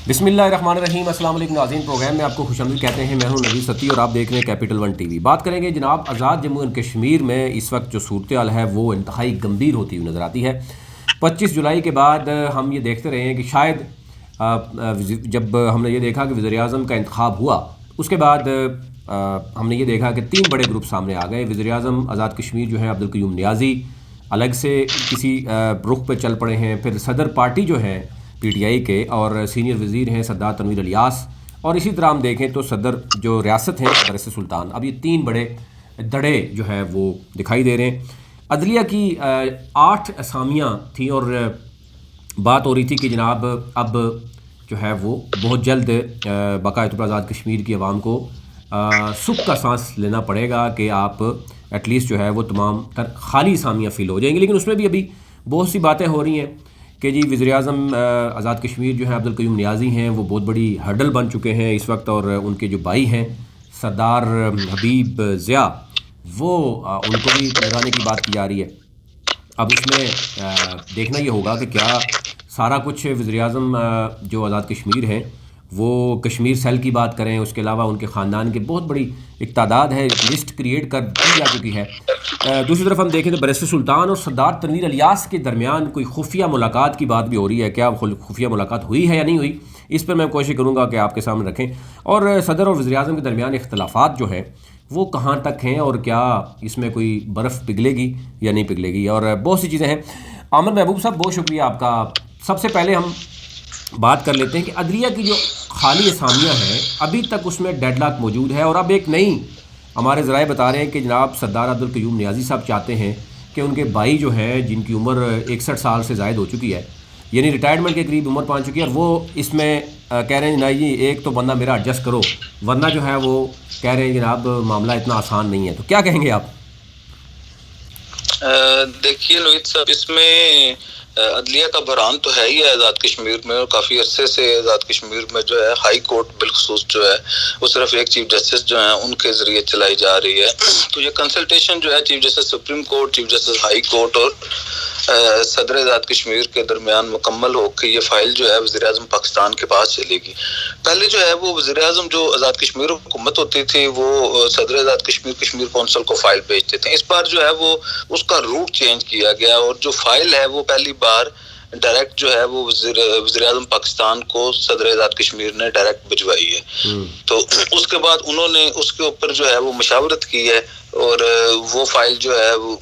بسم اللہ الرحمن الرحیم۔ السلام علیکم ناظرین، پروگرام میں آپ کو خوش آمدید کہتے ہیں۔ میں ہوں نوید ستی اور آپ دیکھ رہے ہیں کیپٹل ون ٹی وی۔ بات کریں گے جناب آزاد جموں اینڈ کشمیر میں اس وقت جو صورتحال ہے وہ انتہائی گمبھیر ہوتی ہوئی نظر آتی ہے۔ 25 جولائی کے بعد ہم یہ دیکھتے رہے ہیں کہ شاید جب ہم نے یہ دیکھا کہ وزیر اعظم کا انتخاب ہوا، اس کے بعد ہم نے یہ دیکھا کہ 3 بڑے گروپ سامنے آ گئے۔ وزیر اعظم آزاد کشمیر جو ہیں عبدالقیوم نیازی الگ سے کسی رخ پہ چل پڑے ہیں، پھر صدر پارٹی جو ہیں پی ٹی آئی کے اور سینئر وزیر ہیں سردار تنویر الیاس، اور اسی طرح ہم دیکھیں تو صدر جو ریاست ہیں برس سلطان۔ اب یہ 3 بڑے دڑے جو ہیں وہ دکھائی دے رہے ہیں۔ عدلیہ کی 8 اسامیاں تھیں اور بات ہو رہی تھی کہ جناب اب جو ہے وہ بہت جلد بقائے آزاد کشمیر کی عوام کو سکھ کا سانس لینا پڑے گا کہ آپ ایٹ لیسٹ جو ہے وہ تمام تر خالی اسامیاں فل ہو جائیں گی۔ لیکن اس میں بھی ابھی بہت سی باتیں ہو رہی ہیں کہ جی وزیر اعظم آزاد کشمیر جو ہیں عبدالقیوم نیازی ہیں وہ بہت بڑی ہرڈل بن چکے ہیں اس وقت، اور ان کے جو بھائی ہیں سردار حبیب ضیاء وہ ان کو بھی لگانے کی بات کی جا رہی ہے۔ اب اس میں دیکھنا یہ ہوگا کہ کیا سارا کچھ وزیر اعظم جو آزاد کشمیر ہیں وہ کشمیر سیل کی بات کریں، اس کے علاوہ ان کے خاندان کے بہت بڑی ایک تعداد ہے، لسٹ کریٹ کر دی جا چکی ہے۔ دوسری طرف ہم دیکھیں تو برس سلطان اور سردار تنویر الیاس کے درمیان کوئی خفیہ ملاقات کی بات بھی ہو رہی ہے۔ کیا خفیہ ملاقات ہوئی ہے یا نہیں ہوئی، اس پر میں کوشش کروں گا کہ آپ کے سامنے رکھیں، اور صدر اور وزیر اعظم کے درمیان اختلافات جو ہیں وہ کہاں تک ہیں اور کیا اس میں کوئی برف پگھلے گی یا نہیں پگھلے گی، اور بہت سی چیزیں ہیں۔ عامر محبوب صاحب بہت شکریہ آپ کا۔ سب سے پہلے ہم بات کر لیتے ہیں کہ عدلیہ کی جو خالی اسامیاں ہیں ابھی تک اس میں ڈیڈ لاک موجود ہے، اور اب ایک نئی ہمارے ذرائع بتا رہے ہیں کہ جناب سردار عبدالقیوم نیازی صاحب چاہتے ہیں کہ ان کے بھائی جو ہیں جن کی عمر 61 سال سے زائد ہو چکی ہے، یعنی ریٹائرمنٹ کے قریب عمر پہنچ چکی ہے، اور وہ اس میں کہہ رہے ہیں نہیں جی ایک تو بندہ میرا ایڈجسٹ کرو، ورنہ جو ہے وہ کہہ رہے ہیں جناب معاملہ اتنا آسان نہیں ہے۔ تو کیا کہیں گے آپ؟ دیکھیے نوید صاحب، اس میں عدلیہ کا بحران تو ہے ہی ہے آزاد کشمیر میں، اور کافی عرصے سے آزاد کشمیر میں جو ہے ہائی کورٹ بالخصوص جو ہے وہ صرف ایک چیف جسٹس جو ہیں ان کے ذریعے چلائی جا رہی ہے۔ تو یہ کنسلٹیشن جو ہے chief justice supreme court, chief justice high court اور صدر آزاد کشمیر کے درمیان مکمل ہو کے یہ فائل جو ہے وزیر اعظم پاکستان کے پاس چلے گی۔ پہلے جو ہے وہ وزیر اعظم جو آزاد کشمیر حکومت ہوتی تھی وہ صدر آزاد کشمیر کشمیر کونسل کو فائل بھیجتے تھے۔ اس بار جو ہے وہ اس کا روٹ چینج کیا گیا، اور جو فائل ہے وہ پہلی بار ڈائریکٹ جو ہے وہ وزیر اعظم پاکستان کو صدر آزاد کشمیر نے ڈائریکٹ بھجوائی ہے۔ تو اس کے بعد انہوں نے اس کے اوپر جو ہے وہ مشاورت کی ہے، اور وہ فائل جو ہے وہ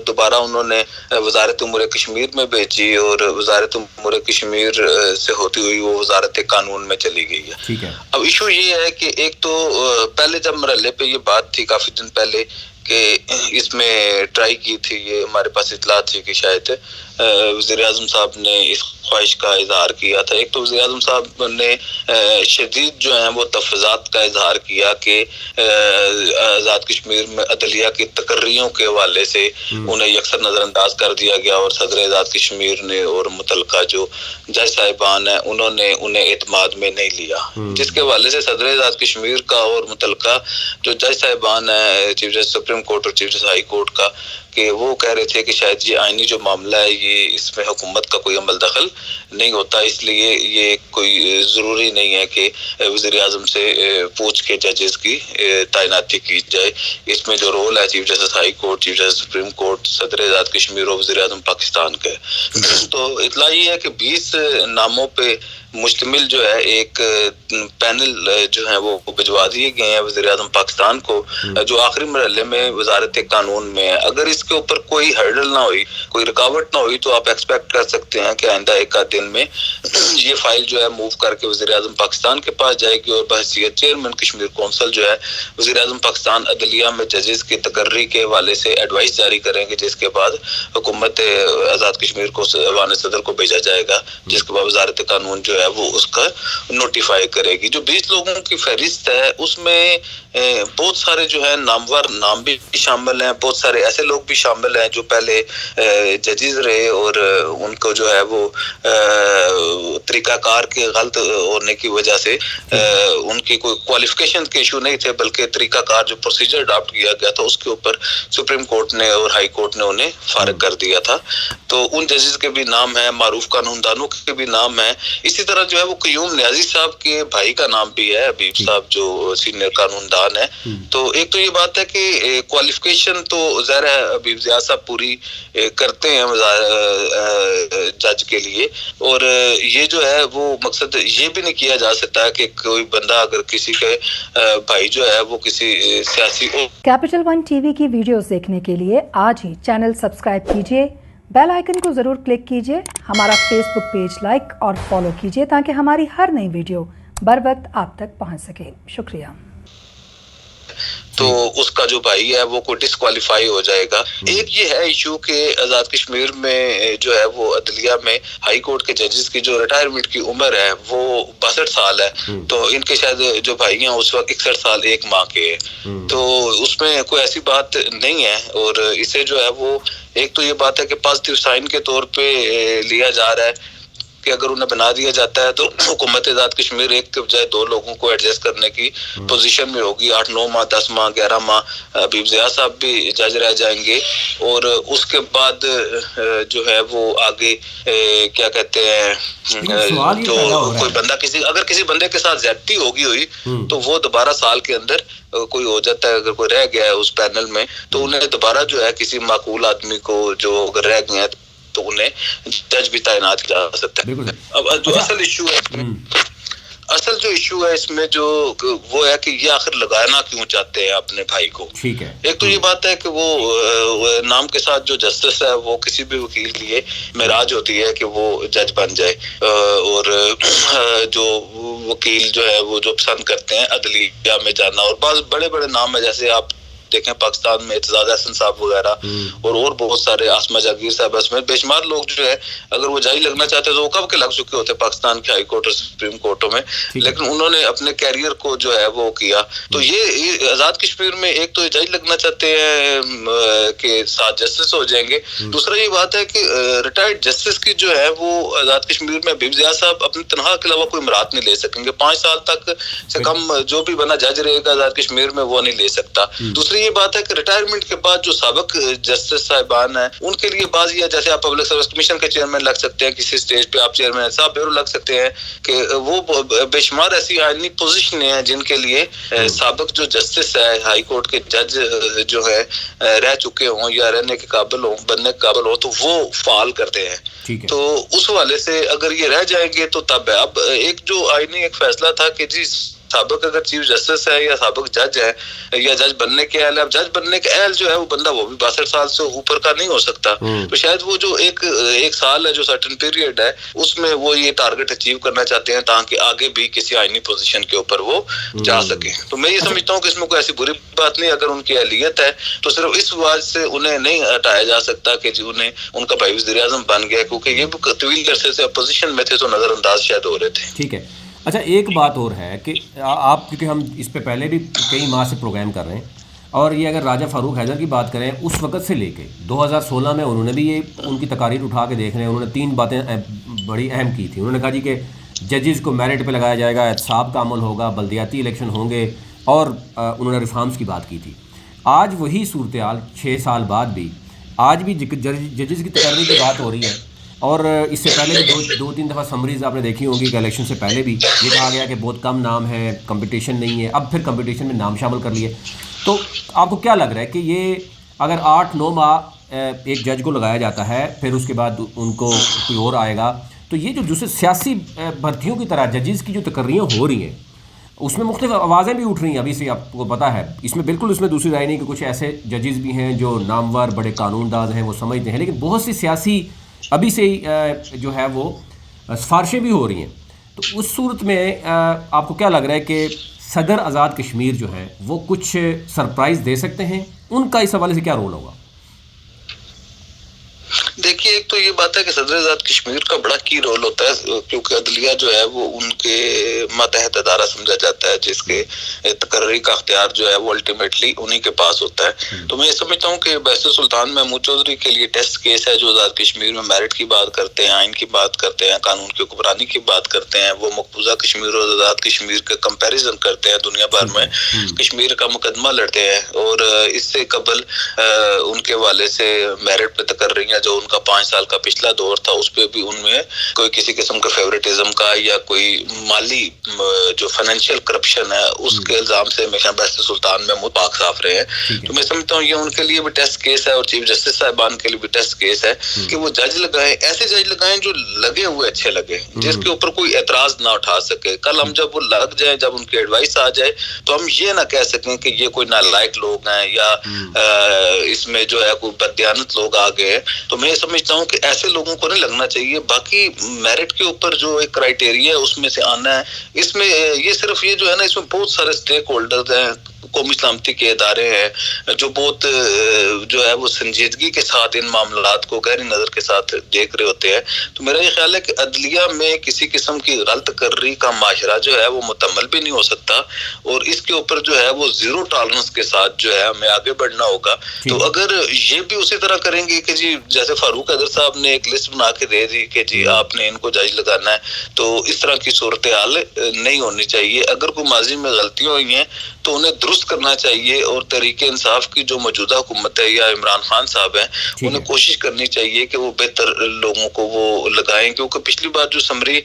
دوبارہ انہوں نے وزارت امور کشمیر میں بھیجی، اور وزارت امور کشمیر سے ہوتی ہوئی وہ وزارت قانون میں چلی گئی ہے۔ اب ایشو یہ ہے کہ ایک تو پہلے جب مرحلے پہ یہ بات تھی کافی دن پہلے کہ اس میں ٹرائی کی تھی، یہ ہمارے پاس اطلاع تھی کہ شاید وزیر اعظم صاحب نے اس خواہش کا اظہار کیا تھا۔ ایک تو وزیر اعظم صاحب نے شدید جو ہیں وہ تفضیلات کا اظہار کیا کہ آزاد کشمیر میں عدلیہ کی تقرریوں کے حوالے سے انہیں یکسر نظر انداز کر دیا گیا، اور صدر آزاد کشمیر نے اور متعلقہ جو جج صاحبان ہیں انہوں نے انہیں اعتماد میں نہیں لیا، جس کے حوالے سے صدر آزاد کشمیر کا اور متعلقہ جو جج صاحبان ہیں چیف جسٹس سپریم کورٹ اور چیف جسٹس ہائی کورٹ کا، کہ وہ کہہ رہے تھے کہ شاید یہ آئینی جو معاملہ ہے یہ اس میں حکومت کا کوئی عمل دخل نہیں ہوتا، اس لیے یہ کوئی ضروری نہیں ہے کہ وزیر اعظم سے پوچھ کے ججز کی تعیناتی کی جائے۔ اس میں جو رول ہے chief justice high court, chief justice supreme court, صدر آزاد کشمیر اور وزیر اعظم پاکستان کا ہے۔ تو اطلاع یہ ہے کہ 20 ناموں پہ مشتمل جو ہے ایک پینل جو ہے وہ بھجوا دیے گئے ہیں وزیر اعظم پاکستان کو، جو آخری مرحلے میں وزارت قانون میں ہے۔ اگر اس کے اوپر کوئی ہرڈل نہ ہوئی، کوئی رکاوٹ نہ ہوئی، تو آپ ایکسپیکٹ کر سکتے ہیں کہ آئندہ ایک آدھ دن میں یہ فائل جو ہے موو کر کے وزیر اعظم پاکستان کے پاس جائے گی، اور بحیثیت چیئرمین کشمیر کونسل جو ہے وزیر اعظم پاکستان عدلیہ میں ججز کی تقرری کے حوالے سے ایڈوائس جاری کریں گے، جس کے بعد حکومت آزاد کشمیر کو ایوان صدر کو بھیجا جائے گا، جس کے بعد وزارت قانون جو ہے وہ اس کا نوٹیفائی کرے گی۔ جو 20 لوگوں کی فہرست ہے اس میں بہت سارے جو ہے نامور نام بھی شامل ہیں، بہت سارے ایسے لوگ بھی بھی شامل ہیں جو پہلے ججز رہے اور ان کو جو ہے وہ طریقہ کار کے غلط ہونے کی وجہ سے ان کی کوئی کوالیفیکیشن کے ایشو نہیں تھے، بلکہ طریقہ کار جو پروسیجر اڈاپٹ کیا گیا تھا اس کے اوپر سپریم کورٹ نے اور ہائی کورٹ نے انہیں فارغ کر دیا تھا. تو ان ججز کے بھی نام ہیں، معروف قانون دانوں کے بھی نام ہیں. اسی طرح جو ہے وہ قیوم نیازی صاحب کے بھائی کا نام بھی ہے، حبیب صاحب جو سینئر قانون دان ہے. تو ایک تو یہ بات ہے کہ کوالیفیکیشن تو ظاہر ہے حبیب ضیاء صاحب پوری کرتے ہیں جج کے لیے، اور یہ جو ہے وہ مقصد یہ بھی نہیں کیا جا سکتا کہ کوئی بندہ اگر کسی کے بھائی جو ہے وہ کسی سیاسی کیپٹل ون ٹی وی کی ویڈیوز دیکھنے کے لیے آج ہی چینل سبسکرائب کیجیے، بیل آئیکن کو ضرور کلک کیجیے، ہمارا فیس بک پیج لائک اور فالو کیجیے تاکہ ہماری ہر نئی ویڈیو بر وقت آپ تک پہنچ سکے. شکریہ. تو اس کا جو بھائی ہے وہ کوئی ڈسکوالیفائی ہو جائے گا. ایک یہ ہے ایشو کہ آزاد کشمیر میں جو ہے وہ عدلیہ میں ہائی کورٹ کے ججز کی جو ریٹائرمنٹ کی عمر ہے وہ 62 سال ہے، تو ان کے شاید جو بھائی ہیں اس وقت 61 سال 1 ماہ کے ہیں. تو اس میں کوئی ایسی بات نہیں ہے، اور اسے جو ہے وہ ایک تو یہ بات ہے کہ پازیٹیو سائن کے طور پہ لیا جا رہا ہے کہ اگر انہیں بنا دیا جاتا ہے تو حکومت آزاد کشمیر ایک کے بجائے 2 لوگوں کو ایڈجسٹ کرنے کی پوزیشن میں ہوگی. 8 9 ماہ 10 ماہ 11 ماہ حبیب ضیاء صاحب بھی جج رہ جائیں گے، اور اس کے بعد جو ہے وہ آگے کیا کہتے ہیں جو کوئی بندہ اگر کسی بندے کے ساتھ زیادتی ہوگی ہوئی تو وہ دوبارہ سال کے اندر کوئی ہو جاتا ہے. اگر کوئی رہ گیا ہے اس پینل میں تو انہیں دوبارہ جو ہے کسی معقول آدمی کو جو اگر رہ گئے ہیں تو انہیں جج بھی تعینات کیا جا سکتا ہے. اب جو اصل ایشو ہے اس میں جو وہ ہے کہ یہ آخر لگانا کیوں چاہتے ہیں اپنے بھائی کو. ٹھیک ہے. ایک تو یہ بات ہے کہ وہ نام کے ساتھ جو جسٹس ہے وہ کسی بھی وکیل کی یہ معراج ہوتی ہے کہ وہ جج بن جائے، اور جو وکیل جو ہے وہ جو پسند کرتے ہیں عدلیہ میں جانا، اور بعض بڑے بڑے نام ہیں جیسے آپ دیکھیں پاکستان میں اعتزاز احسن صاحب وغیرہ اور بہت سارے آسمہ جاگیر صاحب میں بے شمار لوگ جو ہے اگر وہ جج لگنا چاہتے تو وہ کب کے لگ چکے ہوتے پاکستان کے ہائی کورٹ اور سپریم کورٹوں میں، لیکن انہوں نے اپنے کیریئر کو جو ہے وہ کیا. تو یہ آزاد کشمیر میں ایک تو جج لگنا چاہتے ہیں کہ 7 جسٹس ہو جائیں گے. دوسرا یہ بات ہے کہ ریٹائرڈ جسٹس کی جو ہے وہ آزاد کشمیر میں حبیب ضیاء صاحب اپنی تنخواہ کے علاوہ کوئی امرات نہیں لے سکیں گے. 5 سال تک سے کم جو بھی بنا جج رہے گا آزاد کشمیر میں وہ نہیں لے سکتا. دوسری یہ بات ہے کہ ریٹائرمنٹ کے بعد جو سابق جسٹس صاحبان ہیں ان کے لیے بعض یہ جیسے آپ پبلک سروس کمیشن کے چیئرمین لگ سکتے ہیں، کسی سٹیج پہ آپ چیئرمین صاحب بیرو لگ سکتے ہیں، کہ وہ بے شمار ایسی آئینی پوزیشنیں ہیں جن کے لیے سابق جو جسٹس ہے ہائی کورٹ کے جج جو ہے رہ چکے ہوں یا رہنے کے قابل ہوں، بننے کے قابل ہوں، تو وہ فعال کرتے ہیں. تو اس حوالے سے اگر یہ رہ جائیں گے تو تب ہے. اب ایک جو آئینی ایک فیصلہ تھا کہ جی سابق اگر چیف جسٹس ہے یا سابق جج ہے یا جج بننے کے اہل ہے، اب جج بننے کے اہل جو ہے وہ بندہ وہ بھی 62 سال سے اوپر کا نہیں ہو سکتا. تو شاید وہ جو ایک سال ہے جو سرٹن پیریڈ ہے اس میں وہ یہ ٹارگٹ اچیو کرنا چاہتے ہیں تاکہ آگے بھی کسی آئینی پوزیشن کے اوپر وہ جا سکیں. تو میں یہ سمجھتا ہوں کہ اس میں کوئی ایسی بری بات نہیں. اگر ان کی اہلیت ہے تو صرف اس وجہ سے انہیں نہیں ہٹایا جا سکتا کہ جی انہیں ان کا بھائی وزیر اعظم بن گیا، کیونکہ یہ بھی طویل عرصے سے اپوزیشن میں تھے تو نظر انداز شاید ہو رہے تھے. ٹھیک ہے. اچھا ایک بات اور ہے کہ آپ کیونکہ ہم اس پہ پہلے بھی کئی ماہ سے پروگرام کر رہے ہیں، اور یہ اگر راجہ فاروق حیدر کی بات کریں اس وقت سے لے کے 2016 میں انہوں نے بھی یہ ان کی تقاریر اٹھا کے دیکھ رہے ہیں، انہوں نے 3 باتیں بڑی اہم کی تھی. انہوں نے کہا جی کہ ججز کو میرٹ پہ لگایا جائے گا، احتساب کا عمل ہوگا، بلدیاتی الیکشن ہوں گے، اور انہوں نے ریفارمز کی بات کی تھی. آج وہی صورتحال 6 سال بعد بھی آج بھی ججز کی تقرری کی بات ہو رہی ہے، اور اس سے پہلے بھی 2-3 دفعہ سمریز آپ نے دیکھی ہوگی کہ الیکشن سے پہلے بھی یہ کہا گیا کہ بہت کم نام ہے، کمپٹیشن نہیں ہے. اب پھر کمپٹیشن میں نام شامل کر لیے. تو آپ کو کیا لگ رہا ہے کہ یہ اگر 8-9 ماہ ایک جج کو لگایا جاتا ہے پھر اس کے بعد ان کو کوئی اور آئے گا، تو یہ جو دوسرے سیاسی بھرتیوں کی طرح ججز کی جو تقرریاں ہو رہی ہیں اس میں مختلف آوازیں بھی اٹھ رہی ہیں. ابھی سے آپ کو پتہ ہے اس میں بالکل اس میں دوسری رائے نہیں کہ کچھ ایسے ججز بھی ہیں جو نامور بڑے قانون داز ہیں، وہ سمجھتے ہیں، لیکن بہت سی سیاسی ابھی سے جو ہے وہ سفارشیں بھی ہو رہی ہیں. تو اس صورت میں آپ کو کیا لگ رہا ہے کہ صدر آزاد کشمیر جو ہیں وہ کچھ سرپرائز دے سکتے ہیں؟ ان کا اس حوالے سے کیا رول ہوگا؟ دیکھیے ایک تو یہ بات ہے کہ صدر آزاد کشمیر کا بڑا کی رول ہوتا ہے، کیونکہ عدلیہ جو ہے وہ ان کے ماتحت ادارہ سمجھا جاتا ہے، جس کے تقرری کا اختیار جو ہے وہ الٹیمیٹلی انہی کے پاس ہوتا ہے۔ تو میں یہ سمجھتا ہوں کہ بحث سلطان محمود چودھری کے لیے ٹیسٹ کیس ہے، جو آزاد کشمیر میں میرٹ کی بات کرتے ہیں، آئین کی بات کرتے ہیں، قانون کی حکمرانی کی بات کرتے ہیں، وہ مقبوضہ کشمیر اور آزاد کشمیر کا کمپیریزن کرتے ہیں، دنیا بھر میں کشمیر کا مقدمہ لڑتے ہیں، اور اس سے قبل ان کے والے سے میرٹ پہ تقرریاں جو ان کا 5 سال کا پچھلا دور تھا، اس پہ بھی ان میں کوئی کسی قسم کا فیورٹزم کا یا کوئی مالی جو فائنینشیل کرپشن ہے اس کے الزام سے ہمیشہ بحث سلطان محمود پاک صاف رہے ہیں۔ تو میں سمجھتا ہوں یہ ان کے لیے بھی ٹیسٹ کیس ہے، اور چیف جسٹس صاحبان کے لیے بھی ٹیسٹ کیس ہے کہ وہ جج لگائیں، ایسے جج لگائیں جو لگے ہوئے اچھے لگے، جس کے اوپر کوئی اعتراض نہ اٹھا سکے۔ کل ہم جب وہ لگ جائیں، جب ان کی ایڈوائس آ جائے، تو ہم یہ نہ کہہ سکیں کہ یہ کوئی نالائق لوگ ہیں یا اس میں جو ہے کوئی بددیانت لوگ آ گئے ہیں۔ تو میں یہ سمجھتا ہوں کہ ایسے لوگوں کو نہیں لگنا چاہیے۔ باقی میرٹ کے اوپر جو ایک کرائیٹیریا ہے اس میں سے آنا ہے، اس میں یہ صرف یہ جو ہے نا، اس میں بہت سارے اسٹیک ہولڈرز ہیں، قومی سلامتی کے ادارے ہیں جو بہت جو ہے وہ سنجیدگی کے ساتھ ان معاملات کو گہری نظر کے ساتھ دیکھ رہے ہوتے ہیں۔ تو میرا یہ خیال ہے کہ عدلیہ میں کسی قسم کی غلط تقرری کا معاشرہ جو ہے وہ متمل بھی نہیں ہو سکتا، اور اس کے اوپر جو ہے وہ زیرو ٹالرنس کے ساتھ جو ہے ہمیں آگے بڑھنا ہوگا۔ تو اگر یہ بھی اسی طرح کریں گے کہ جی جیسے فاروق حیدر صاحب نے ایک لسٹ بنا کے دے دی کہ جی آپ نے ان کو جج لگانا ہے، تو اس طرح کی صورتحال نہیں ہونی چاہیے۔ اگر کوئی ماضی میں غلطیاں ہوئی ہیں تو انہیں درست کرنا چاہیے، اور تحریک انصاف کی جو موجودہ حکومت ہے یا عمران خان صاحب ہیں، انہیں کوشش کرنی چاہیے کہ وہ بہتر لوگوں کو وہ لگائیں، کیونکہ پچھلی بار جو سمری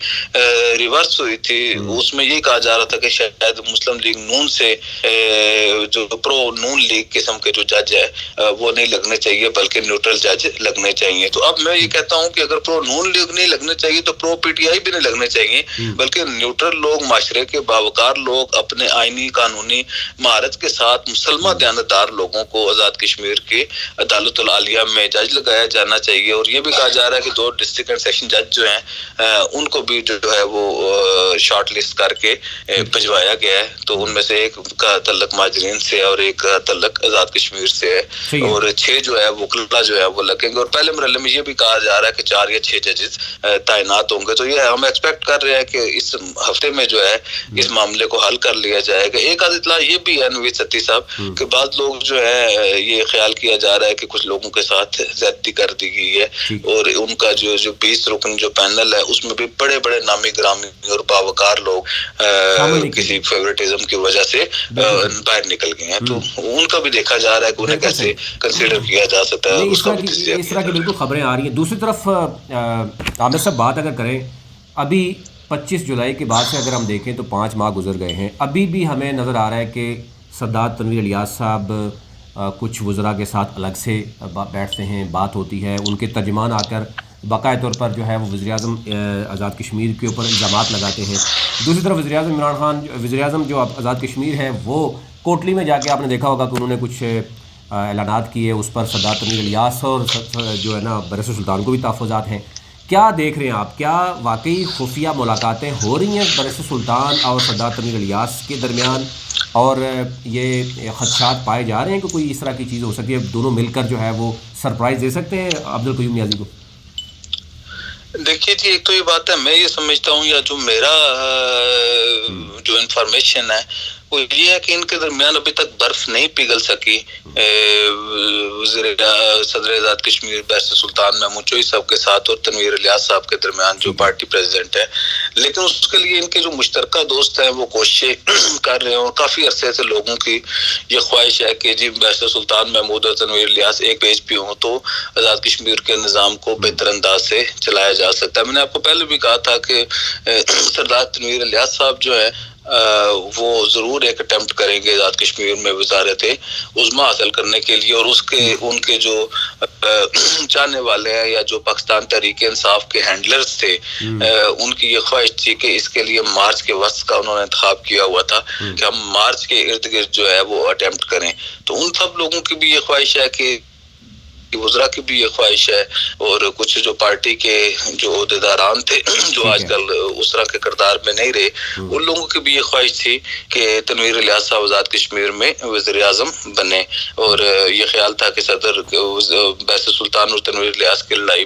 ریورس ہوئی تھی اس میں یہ کہا جا رہا تھا کہ شاید مسلم لیگ نون سے جو پرو نون لیگ قسم کے جو جج ہے وہ نہیں لگنے چاہیے، بلکہ نیوٹرل جج لگنے چاہیے۔ تو اب میں یہ کہتا ہوں کہ اگر پرو نون لیگ نہیں لگنے چاہیے تو پرو پی ٹی آئی بھی نہیں لگنے چاہیے، بلکہ نیوٹرل لوگ، معاشرے کے باوقار لوگ، اپنے آئینی قانونی مہارت کے ساتھ مسلمہ دیانتدار لوگوں کو آزاد کشمیر کی عدالت العالیہ میں جج لگایا جانا چاہیے۔ اور یہ بھی کہا جا رہا ہے کہ 2 ڈسٹرکٹ اینڈ سیشن جج جو ہیں ان کو بھی جو ہے وہ شارٹ لسٹ کر کے بھجوایا گیا ہے، تو ان میں سے ایک کا تعلق مہاجرین سے اور ایک کا تعلق آزاد کشمیر سے ہے، اور 6 جو ہے وکلا جو ہے وہ لگیں گے، اور پہلے مرحلے میں یہ بھی کہا جا رہا ہے کہ 4 یا 6 ججز تعینات ہوں گے۔ تو یہ ہم ایکسپیکٹ کر رہے ہیں کہ اس ہفتے میں جو ہے اس معاملے کو حل کر لیا جائے گا۔ ایک آدھ اطلاع یہ بھی ہے نوید ستی صاحب کہ بعض لوگ جو ہے یہ خیال کیا جا رہا ہے کہ کچھ لوگوں کے ساتھ زیادتی کر دی گئی ہے، اور ان کا جو 20 رکن جو پینل ہے اس میں بھی بڑے بڑے نامی گرامی اور باوقار لوگ کسی فیورٹزم کی وجہ سے باہر نکل گئے ہیں، تو ان کا بھی دیکھا جا رہا ہے کہ انہیں کیسے کنسیڈر کیا جا سکتا ہے۔ اس طرح کی بالکل خبریں آ رہی ہیں۔ دوسری طرف عامر صاحب بات اگر کریں، ابھی 25 جولائی کے بعد سے اگر ہم دیکھیں تو 5 ماہ گزر گئے ہیں، ابھی بھی ہمیں نظر آ رہا ہے کہ سردار تنویر الیاس صاحب کچھ وزراء کے ساتھ الگ سے بیٹھتے ہیں، بات ہوتی ہے، ان کے ترجمان آ کر باقاعدہ طور پر جو ہے وہ وزیراعظم آزاد کشمیر کے اوپر الزامات لگاتے ہیں۔ دوسری طرف وزیراعظم عمران خان، وزیراعظم جو آزاد کشمیر ہے، وہ کوٹلی میں جا کے آپ نے دیکھا ہوگا کہ انہوں نے کچھ اعلانات کیے، اس پر سردار تنویر الیاس اور جو ہے نا برس سلطان کو بھی تحفظات ہیں۔ کیا دیکھ رہے ہیں آپ؟ کیا واقعی خفیہ ملاقاتیں ہو رہی ہیں برس سلطان اور سردار تنویر الیاس کے درمیان، اور یہ خدشات پائے جا رہے ہیں کہ کوئی اس طرح کی چیز ہو سکتی ہے، دونوں مل کر جو ہے وہ سرپرائز دے سکتے ہیں عبدالقیوم نیازی کو؟ دیکھیے جی، ایک تو یہ بات ہے، میں یہ سمجھتا ہوں یا جو میرا جو انفارمیشن ہے وہ یہ ہے کہ ان کے درمیان ابھی تک برف نہیں پگھل سکی۔ صدر آزاد کشمیر برس سلطان محمود چودھری صاحب کے ساتھ اور تنویر الیاس صاحب کے درمیان جو پارٹی پریزیڈنٹ ہے، لیکن اس کے لیے ان کے جو مشترکہ دوست ہیں وہ کوششیں کر رہے ہیں، اور کافی عرصے سے لوگوں کی یہ خواہش ہے کہ جی برس سلطان محمود اور تنویر الیاس ایک پیج پہ ہوں تو آزاد کشمیر کے نظام کو بہتر انداز سے چلایا جا سکتا ہے۔ میں نے آپ کو پہلے بھی کہا تھا کہ سردار تنویر الیاس صاحب جو ہے وہ ضرور ایک اٹیمپٹ کریں گے آزاد کشمیر میں وزارت عظمیٰ حاصل کرنے کے لیے، اور اس کے ان کے جو چاہنے والے ہیں یا جو پاکستان تحریک انصاف کے ہینڈلرز تھے، ان کی یہ خواہش تھی کہ اس کے لیے مارچ کے وسط کا انہوں نے انتخاب کیا ہوا تھا کہ ہم مارچ کے ارد گرد جو ہے وہ اٹیمپٹ کریں۔ تو ان سب لوگوں کی بھی یہ خواہش ہے کہ وزراء کی بھی یہ خواہش ہے، اور کچھ جو پارٹی کے جو عہدیداران تھے جو آج کل اس طرح کے کردار میں نہیں رہے، ان لوگوں کی بھی یہ خواہش تھی کہ تنویر الیاس صاحب آزاد کشمیر میں وزیر اعظم بنے، اور یہ خیال تھا کہ صدر برس سلطان اور تنویر الیاس کی لڑائی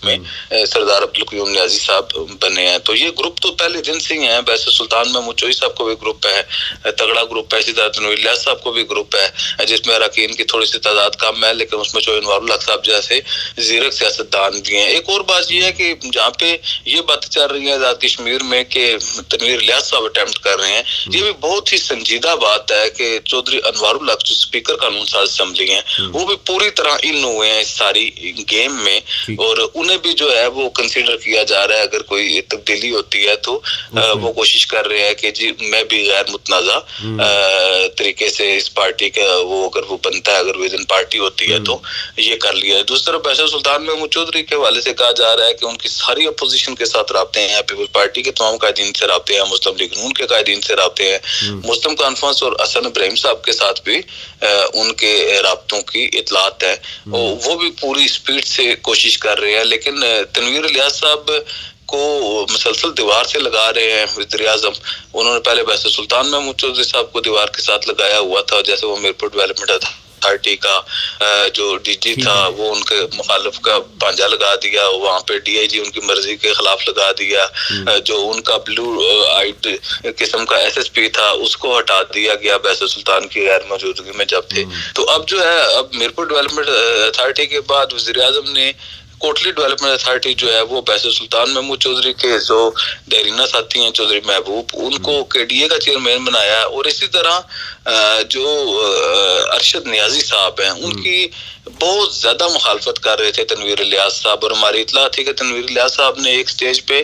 میں سردار عبدالقیوم نیازی صاحب بنے ہیں. تو یہ گروپ تو پہلے دن سے ہی ہیں. ویسے سلطان محمود چوئی صاحب کو بھی گروپ ہے, تگڑا گروپ ہے. اسی طرح تنویر الیاس صاحب کو بھی گروپ ہے جس میں اراکین کی تھوڑی سی تعداد کم ہے, لیکن اس میں چوئی انوار الحق صاحب جیسے زیرک سیاستدان بھی ہیں. ایک اور بات یہ ہے کہ جہاں پہ یہ بات چل رہی ہے آزاد کشمیر میں کہ تنویر الیاس صاحب اٹیمپٹ کر رہے ہیں, یہ بھی بہت ہی سنجیدہ بات ہے کہ چودھری انوار الحق جو اسپیکر قانون ساز اسمبلی ہیں وہ بھی پوری طرح ان ہوئے ہیں اس ساری گیم میں, اور انہیں بھی جو ہے وہ کنسیڈر کیا جا رہا ہے. اگر کوئی تبدیلی ہوتی ہے تو وہ کوشش کر رہے ہیں کہ جی میں بھی غیر متنازع طریقے سے اس پارٹی کا وہ اگر وہ بنتا ہے, اگر وہ ودن پارٹی ہوتی ہے تو یہ کر لیا ہے. دوسری طرف بحث سلطان محمود چودھری کے حوالے سے کہا جا رہا ہے کہ ان کی ساری اپوزیشن کے ساتھ رابطے ہیں, پیپلز پارٹی کے تمام قائدین سے رابطے ہیں, مسلم لیگ نون کے قائدین سے رابطے ہیں, مسلم کانفرنس اور حسن ابراہیم صاحب کے ساتھ بھی ان کے رابطوں کی اطلاعات ہے. وہ بھی پوری اسپیڈ سے کوشش کر رہے ہیں, لیکن تنویر الیاس صاحب کو مسلسل دیوار سے لگا رہے ہیں وزیر اعظم. انہوں نے پہلے ویسے سلطان محمود چودھری صاحب کو دیوار کے ساتھ لگایا ہوا تھا, جیسے وہ میرپور ڈیولپمنٹ اتھارٹی کا جو ڈی جی تھا وہ ان کے مخالف کا پانجا لگا دیا, وہاں پہ ڈی آئی جی ان کی مرضی کے خلاف لگا دیا, جو ان کا بلو آئٹ قسم کا ایس ایس پی تھا اس کو ہٹا دیا گیا بیسر سلطان کی غیر موجودگی میں جب تھے. تو اب جو ہے اب میرپور ڈیولپمنٹ اتھارٹی کے بعد وزیر اعظم نے کوٹلی ڈیولپمنٹ اتھارٹی جو ہے وہ بیسر سلطان محمود چودھری کے جو دیرینہ ساتھی ہیں چودھری محبوب ان کو کے ڈی اے کا چیئرمین بنایا, اور اسی طرح جو ارشد نیازی صاحب ہیں ان کی بہت زیادہ مخالفت کر رہے تھے تنویر الیاس صاحب, اور ہماری اطلاع تھی کہ تنویر الیاس صاحب نے ایک سٹیج پہ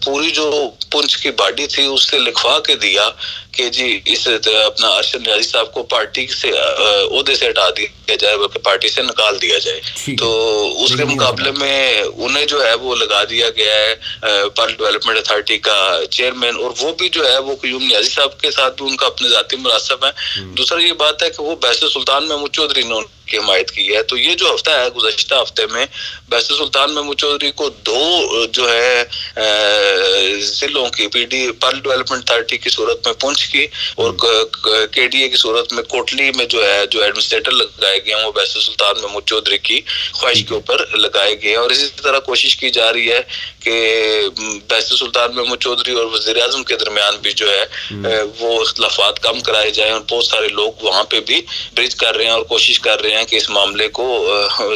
پوری جو پنچ کی باڈی تھی اس سے لکھوا کے دیا کہ جی اس اپنا ارشد نیازی صاحب کو پارٹی سے عہدے سے ہٹا دیا جائے بلکہ پارٹی سے نکال دیا جائے. تو اس کے مقابلے میں انہیں جو ہے وہ لگا دیا گیا ہے پارل ڈیولپمنٹ اتھارٹی کا چیئرمین, اور وہ بھی جو ہے وہ قیوم نیازی صاحب کے ساتھ بھی ان کا اپنے ذاتی مناسب ہے. دوسرا یہ بات ہے کہ وہ بیسر سلطان محمود چودھری نے کی حمایت کی ہے. تو یہ جو ہفتہ ہے گزشتہ ہفتے میں بیسر سلطان محمود چودھری کو دو جو ہے ضلعوں کی پی ڈی پارل ڈیولپمنٹ اتھارٹی کی صورت میں پونچھ کی اور کے ڈی اے کی صورت میں کوٹلی میں جو ہے جو ایڈمنسٹریٹر لگائے گئے ہیں وہ بیسر سلطان محمود چودھری کی خواہش کے اوپر لگائے گئے ہیں. اور اسی طرح کوشش کی جا رہی ہے کہ بیسر سلطان محمود چودھری اور وزیر اعظم کے درمیان بھی جو ہے وہ اختلافات کم کرائے جائیں, اور بہت سارے لوگ وہاں پہ بھی برج کر رہے ہیں اور کوشش کر رہے ہیں کہ اس معاملے کو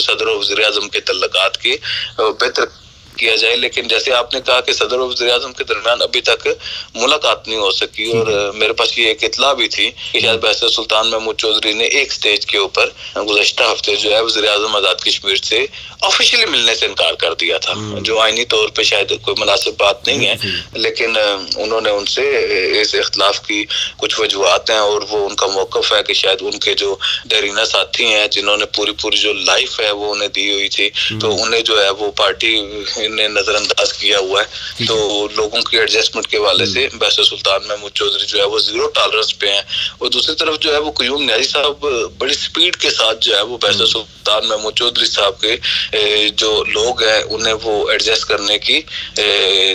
صدر و وزیر اعظم کے تعلقات کے بہتر کیا جائے. لیکن جیسے آپ نے کہا کہ صدر و وزیر اعظم کے درمیان ابھی تک ملاقات نہیں ہو سکی, اور میرے پاس یہ ایک اطلاع بھی تھی کہ شاید بیسر سلطان محمود چودھری نے ایک سٹیج کے اوپر گزشتہ ہفتے جو ہے وزیر اعظم آزاد کشمیر سے آفیشیلی ملنے سے انکار کر دیا تھا, جو آئینی طور پہ شاید کوئی مناسب بات نہیں ہے, لیکن انہوں نے ان سے اس اختلاف کی کچھ وجوہات ہیں, اور وہ ان کا موقف ہے کہ شاید ان کے جو دیرینہ ساتھی ہیں جنہوں نے پوری جو لائف ہے وہ انہیں دی ہوئی تھی تو انہیں جو ہے وہ پارٹی نے نظر انداز کیا ہوا ہے. تو لوگوں کی ایڈجسٹمنٹ کے حوالے سے بیسر سلطان محمود چودھری جو ہے وہ زیرو ٹالرنس پہ ہیں, اور دوسری طرف جو ہے وہ قیوم نیازی صاحب بڑی سپیڈ کے ساتھ جو ہے وہ بیسر سلطان محمود چودھری صاحب کے جو لوگ ہیں انہیں وہ ایڈجسٹ کرنے کی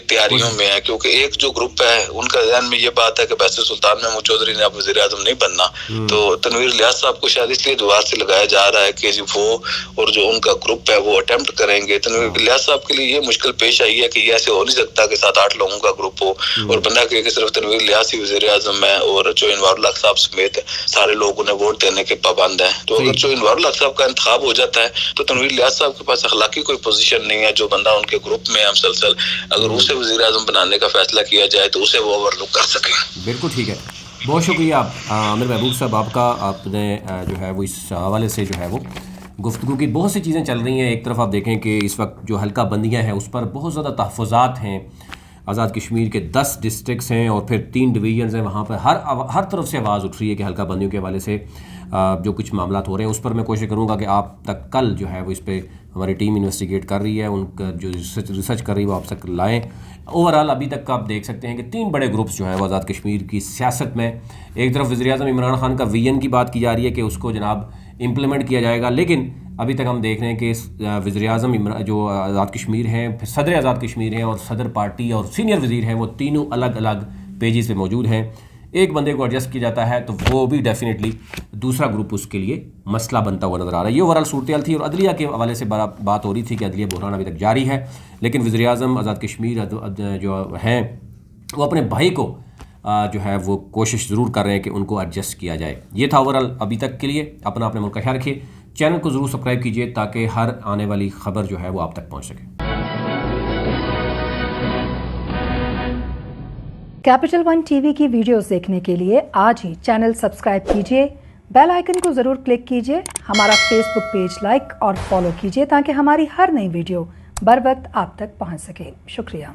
تیاریوں میں ہیں, کیونکہ ایک جو گروپ ہے ان کا ذہن میں یہ بات ہے کہ بیسر سلطان محمود چودھری نے اب وزیر اعظم نہیں بننا, تو تنویر الیاس صاحب کو شاید اس لیے دیوار سے لگایا جا رہا ہے کہ جی وہ اور جو ان کا گروپ ہے وہ اٹیمپٹ کریں گے. تنویر الیاس صاحب کے لیے یہ مشکل پیش آئی ہے کہ یہ ایسے ہو نہیں سکتا کہ 7-8 لوگوں کا گروپ ہو اور بنا کہ صرف تنویر الیاس ہی وزیر اعظم ہے اور جو انوار الحق صاحب سمیت سارے لوگ انہیں ووٹ دینے کے پابند ہیں. تو اگر جو انوار الحق صاحب کا انتخاب ہو جاتا ہے تو تنویر الیاس صاحب کے پاس اخلاقی کوئی پوزیشن نہیں ہے, جو بندہ ان کے گروپ میں ہے مسلسل اگر اسے وزیر اعظم بنانے کا فیصلہ کیا جائے تو اسے وہ اوور لک کر سکیں. بالکل ٹھیک ہے, بہت شکریہ عامر محبوب صاحب آپ کا. آپ نے جو ہے وہ اس حوالے سے جو ہے وہ گفتگو کی بہت سی چیزیں چل رہی ہیں. ایک طرف آپ دیکھیں کہ اس وقت جو حلقہ بندیاں ہیں اس پر بہت زیادہ تحفظات ہیں. آزاد کشمیر کے 10 ڈسٹرکٹس ہیں اور پھر 3 ڈویژنز ہیں, وہاں پر ہر طرف سے آواز اٹھ رہی ہے کہ حلقہ بندیوں کے حوالے سے جو کچھ معاملات ہو رہے ہیں اس پر میں کوشش کروں گا کہ آپ تک کل جو ہے وہ اس پہ ہماری ٹیم انویسٹیگیٹ کر رہی ہے, ان کا جو ریسرچ کر رہی ہے وہ آپ تک لائیں. اوورال ابھی تک آپ دیکھ سکتے ہیں کہ 3 بڑے گروپس جو ہیں وہ آزاد کشمیر کی سیاست میں, ایک طرف وزیر اعظم عمران خان کا ویژن کی بات کی جا رہی ہے کہ اس کو جناب امپلیمنٹ کیا جائے گا, لیکن ابھی تک ہم دیکھ رہے ہیں کہ وزیر اعظم جو آزاد کشمیر ہیں, پھر صدر آزاد کشمیر ہیں اور صدر پارٹی اور سینئر وزیر ہیں, وہ تینوں الگ الگ پیجز پہ موجود ہیں. ایک بندے کو ایڈجسٹ کیا جاتا ہے تو وہ بھی ڈیفینیٹلی دوسرا گروپ اس کے لیے مسئلہ بنتا ہوا نظر آ رہا ہے. یہ اوورال صورتحال تھی. اور عدلیہ کے حوالے سے بات ہو رہی تھی کہ عدلیہ بحران ابھی تک جاری ہے، لیکن وزیر اعظم آزاد کشمیر جو ہیں وہ اپنے بھائی کو جو ہے وہ کوشش ضرور کر رہے ہیں کہ ان کو ایڈجسٹ کیا جائے. یہ تھا اوورال ابھی تک کے لیے. اپنا اپنے ملک کا خیال رکھیے. چینل کو ضرور سبسکرائب کیجیے تاکہ ہر آنے والی خبر جو ہے وہ آپ تک پہنچ سکے. کیپٹل ون ٹی وی کی ویڈیوز دیکھنے کے لیے آج ہی چینل سبسکرائب کیجیے، بیل آئیکن کو ضرور کلک کیجیے، ہمارا فیس بک پیج لائک اور فالو کیجیے تاکہ ہماری ہر نئی ویڈیو بر وقت آپ تک پہنچ سکے. شکریہ.